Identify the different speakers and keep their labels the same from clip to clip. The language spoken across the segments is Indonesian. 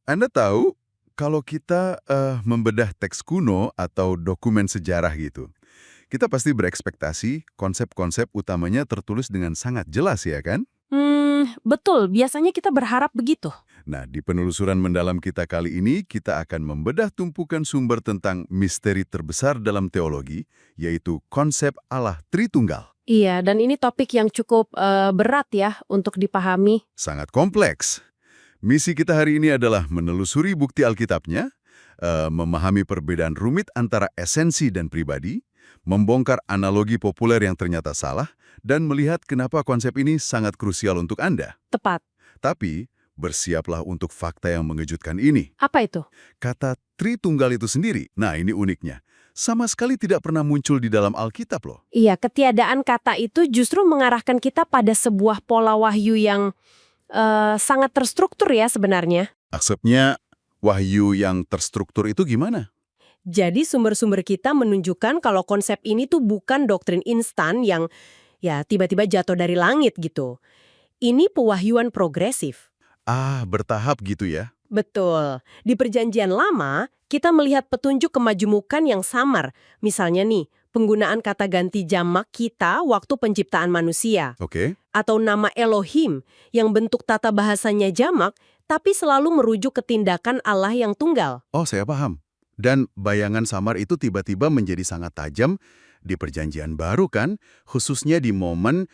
Speaker 1: Anda tahu, kalau kita membedah teks kuno atau dokumen sejarah gitu, kita pasti berekspektasi konsep-konsep utamanya tertulis dengan sangat jelas ya kan?
Speaker 2: Betul. Biasanya kita berharap begitu.
Speaker 1: Nah, di penelusuran mendalam kita kali ini, kita akan membedah tumpukan sumber tentang misteri terbesar dalam teologi, yaitu konsep Allah Tritunggal.
Speaker 2: Iya, dan ini topik yang cukup berat ya untuk dipahami.
Speaker 1: Sangat kompleks. Misi kita hari ini adalah menelusuri bukti Alkitabnya, memahami perbedaan rumit antara esensi dan pribadi, membongkar analogi populer yang ternyata salah, dan melihat kenapa konsep ini sangat krusial untuk Anda.
Speaker 2: Tepat.
Speaker 1: Tapi, bersiaplah untuk fakta yang mengejutkan ini.
Speaker 2: Apa itu?
Speaker 1: Kata Tritunggal itu sendiri, nah ini uniknya, sama sekali tidak pernah muncul di dalam Alkitab loh.
Speaker 2: Iya, ketiadaan kata itu justru mengarahkan kita pada sebuah pola wahyu yang sangat terstruktur ya sebenarnya.
Speaker 1: Maksudnya, wahyu yang terstruktur itu gimana?
Speaker 2: Jadi sumber-sumber kita menunjukkan kalau konsep ini tuh bukan doktrin instan yang ya tiba-tiba jatuh dari langit gitu. Ini pewahyuan progresif.
Speaker 1: Ah, bertahap gitu ya?
Speaker 2: Betul. Di Perjanjian Lama, kita melihat petunjuk kemajumukan yang samar. Misalnya nih, penggunaan kata ganti jamak kita waktu penciptaan manusia.
Speaker 1: Oke.
Speaker 2: Atau nama Elohim yang bentuk tata bahasanya jamak, tapi selalu merujuk ke tindakan Allah yang tunggal.
Speaker 1: Oh, saya paham. Dan bayangan samar itu tiba-tiba menjadi sangat tajam di Perjanjian Baru kan, khususnya di momen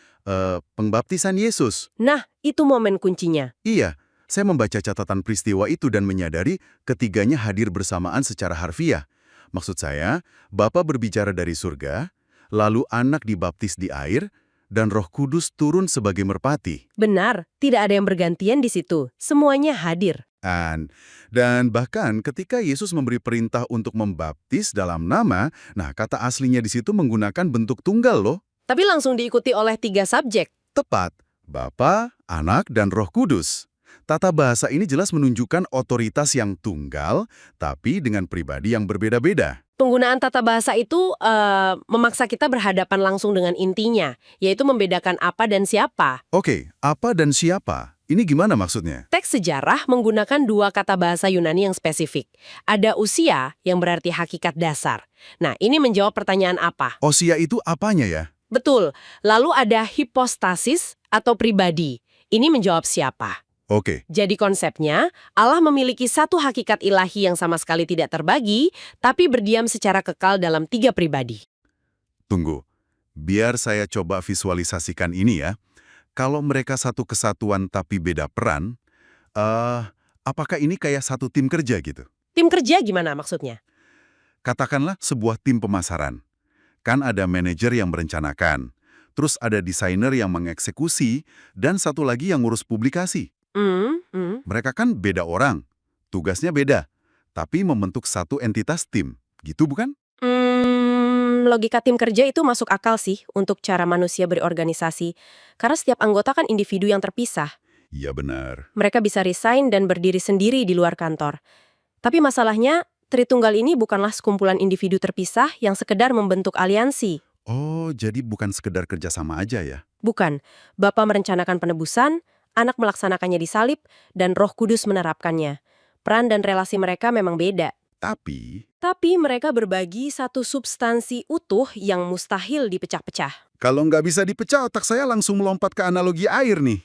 Speaker 1: pengbaptisan Yesus.
Speaker 2: Nah, itu momen kuncinya.
Speaker 1: Iya, saya membaca catatan peristiwa itu dan menyadari ketiganya hadir bersamaan secara harfiah. Maksud saya, Bapa berbicara dari surga, lalu anak dibaptis di air, dan Roh Kudus turun sebagai merpati.
Speaker 2: Benar, tidak ada yang bergantian di situ. Semuanya hadir.
Speaker 1: Dan bahkan ketika Yesus memberi perintah untuk membaptis dalam nama, nah kata aslinya di situ menggunakan bentuk tunggal loh.
Speaker 2: Tapi langsung diikuti oleh 3 subjek.
Speaker 1: Tepat, Bapa, Anak, dan Roh Kudus. Tata bahasa ini jelas menunjukkan otoritas yang tunggal, tapi dengan pribadi yang berbeda-beda.
Speaker 2: Penggunaan tata bahasa itu memaksa kita berhadapan langsung dengan intinya, yaitu membedakan apa dan siapa.
Speaker 1: Oke, apa dan siapa? Ini gimana maksudnya?
Speaker 2: Teks sejarah menggunakan 2 kata bahasa Yunani yang spesifik. Ada usia, yang berarti hakikat dasar. Nah, ini menjawab pertanyaan apa?
Speaker 1: Osia itu apanya ya?
Speaker 2: Betul. Lalu ada hipostasis atau pribadi. Ini menjawab siapa?
Speaker 1: Oke,
Speaker 2: Jadi konsepnya, Allah memiliki satu hakikat ilahi yang sama sekali tidak terbagi, tapi berdiam secara kekal dalam 3 pribadi.
Speaker 1: tunggu. Biar saya coba visualisasikan ini ya. Kalau mereka satu kesatuan tapi beda peran, apakah ini kayak satu tim kerja gitu?
Speaker 2: Tim kerja gimana maksudnya?
Speaker 1: Katakanlah sebuah tim pemasaran. Kan ada manajer yang merencanakan, terus ada desainer yang mengeksekusi, dan satu lagi yang ngurus publikasi.
Speaker 2: Hmm, hmm.
Speaker 1: Mereka kan beda orang, tugasnya beda, tapi membentuk satu entitas tim. Gitu bukan?
Speaker 2: Logika tim kerja itu masuk akal sih untuk cara manusia berorganisasi. Karena setiap anggota kan individu yang terpisah.
Speaker 1: Iya benar.
Speaker 2: Mereka bisa resign dan berdiri sendiri di luar kantor. Tapi masalahnya, Tritunggal ini bukanlah sekumpulan individu terpisah yang sekedar membentuk aliansi.
Speaker 1: Oh, jadi bukan sekedar kerjasama aja ya?
Speaker 2: Bukan. Bapa merencanakan penebusan, anak melaksanakannya di salib, dan Roh Kudus menerapkannya. Peran dan relasi mereka memang beda. Tapi mereka berbagi satu substansi utuh yang mustahil dipecah-pecah.
Speaker 1: kalau nggak bisa dipecah, otak saya langsung melompat ke analogi air nih.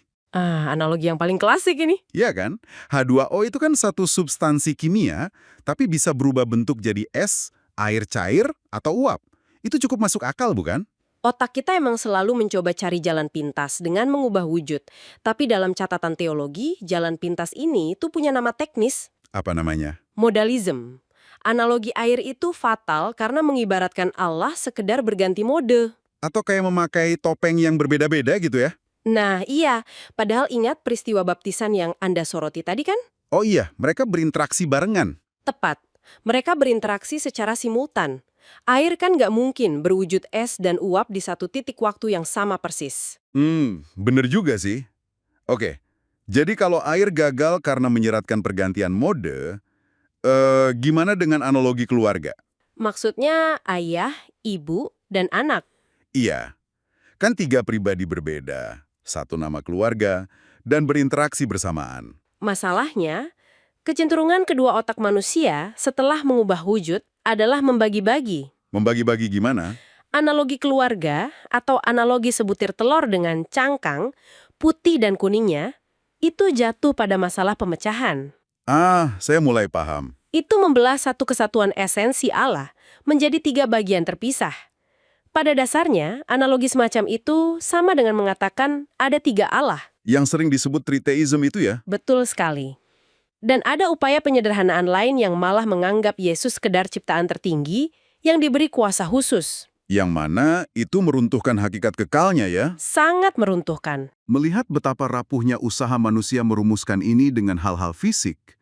Speaker 2: Analogi yang paling klasik ini.
Speaker 1: Iya kan? H2O itu kan satu substansi kimia, tapi bisa berubah bentuk jadi es, air cair, atau uap. Itu cukup masuk akal, bukan?
Speaker 2: Otak kita emang selalu mencoba cari jalan pintas dengan mengubah wujud. Tapi dalam catatan teologi, jalan pintas ini tuh punya nama teknis,
Speaker 1: Apa namanya?
Speaker 2: modalism. Analogi air itu fatal karena mengibaratkan Allah sekedar berganti mode.
Speaker 1: Atau kayak memakai topeng yang berbeda-beda gitu ya?
Speaker 2: Nah iya, padahal ingat peristiwa baptisan yang Anda soroti tadi kan?
Speaker 1: Oh iya, mereka berinteraksi barengan.
Speaker 2: Tepat. Mereka berinteraksi secara simultan. Air kan nggak mungkin berwujud es dan uap di satu titik waktu yang sama persis.
Speaker 1: Bener juga sih. Oke, jadi kalau air gagal karena menyeratkan pergantian mode, gimana dengan analogi keluarga?
Speaker 2: Maksudnya ayah, ibu, dan anak.
Speaker 1: Iya, kan tiga pribadi berbeda, satu nama keluarga, dan berinteraksi bersamaan.
Speaker 2: Masalahnya, Kecenderungan kedua otak manusia setelah mengubah wujud adalah membagi-bagi.
Speaker 1: Membagi-bagi gimana?
Speaker 2: Analogi keluarga atau analogi sebutir telur dengan cangkang, putih dan kuningnya, itu jatuh pada masalah pemecahan.
Speaker 1: Saya mulai paham.
Speaker 2: Itu membelah satu kesatuan esensi Allah menjadi 3 bagian terpisah. Pada dasarnya, analogi semacam itu sama dengan mengatakan ada 3 Allah.
Speaker 1: Yang sering disebut triteism itu ya?
Speaker 2: Betul sekali. Dan ada upaya penyederhanaan lain yang malah menganggap Yesus sekedar ciptaan tertinggi yang diberi kuasa khusus.
Speaker 1: Yang mana itu meruntuhkan hakikat kekalnya ya?
Speaker 2: Sangat meruntuhkan.
Speaker 1: Melihat betapa rapuhnya usaha manusia merumuskan ini dengan hal-hal fisik,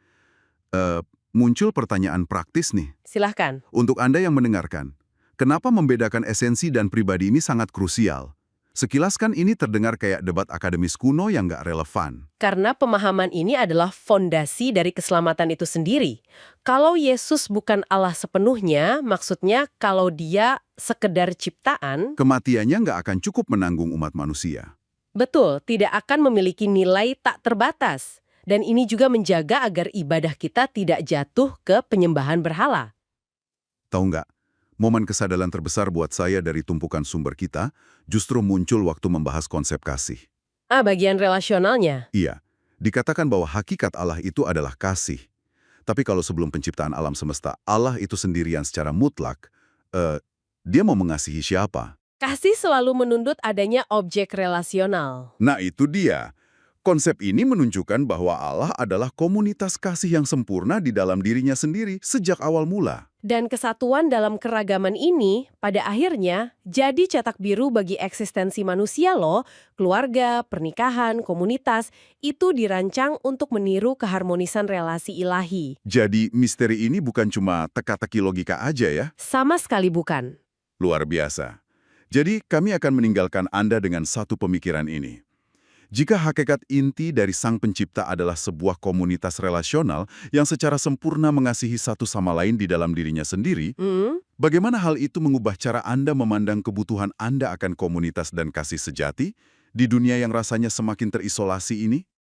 Speaker 1: muncul pertanyaan praktis nih.
Speaker 2: Silahkan.
Speaker 1: Untuk Anda yang mendengarkan, kenapa membedakan esensi dan pribadi ini sangat krusial? Sekilas kan ini terdengar kayak debat akademis kuno yang nggak relevan.
Speaker 2: Karena pemahaman ini adalah fondasi dari keselamatan itu sendiri. Kalau Yesus bukan Allah sepenuhnya, maksudnya kalau dia sekedar ciptaan,
Speaker 1: Kematiannya nggak akan cukup menanggung umat manusia.
Speaker 2: betul, tidak akan memiliki nilai tak terbatas. Dan ini juga menjaga agar ibadah kita tidak jatuh ke penyembahan berhala.
Speaker 1: Tahu nggak, momen kesadaran terbesar buat saya dari tumpukan sumber kita justru muncul waktu membahas konsep kasih.
Speaker 2: Bagian relasionalnya.
Speaker 1: Iya, dikatakan bahwa hakikat Allah itu adalah kasih. Tapi kalau sebelum penciptaan alam semesta, Allah itu sendirian secara mutlak, dia mau mengasihi siapa?
Speaker 2: Kasih selalu menuntut adanya objek relasional.
Speaker 1: Nah itu dia. Konsep ini menunjukkan bahwa Allah adalah komunitas kasih yang sempurna di dalam dirinya sendiri sejak awal mula.
Speaker 2: Dan kesatuan dalam keragaman ini, pada akhirnya, jadi cetak biru bagi eksistensi manusia loh. Keluarga, pernikahan, komunitas, itu dirancang untuk meniru keharmonisan relasi ilahi.
Speaker 1: Jadi misteri ini bukan cuma teka-teki logika aja ya.
Speaker 2: Sama sekali bukan.
Speaker 1: Luar biasa. Jadi kami akan meninggalkan Anda dengan satu pemikiran ini. Jika hakikat inti dari Sang Pencipta adalah sebuah komunitas relasional yang secara sempurna mengasihi satu sama lain di dalam dirinya sendiri, bagaimana hal itu mengubah cara Anda memandang kebutuhan Anda akan komunitas dan kasih sejati di dunia yang rasanya semakin terisolasi ini?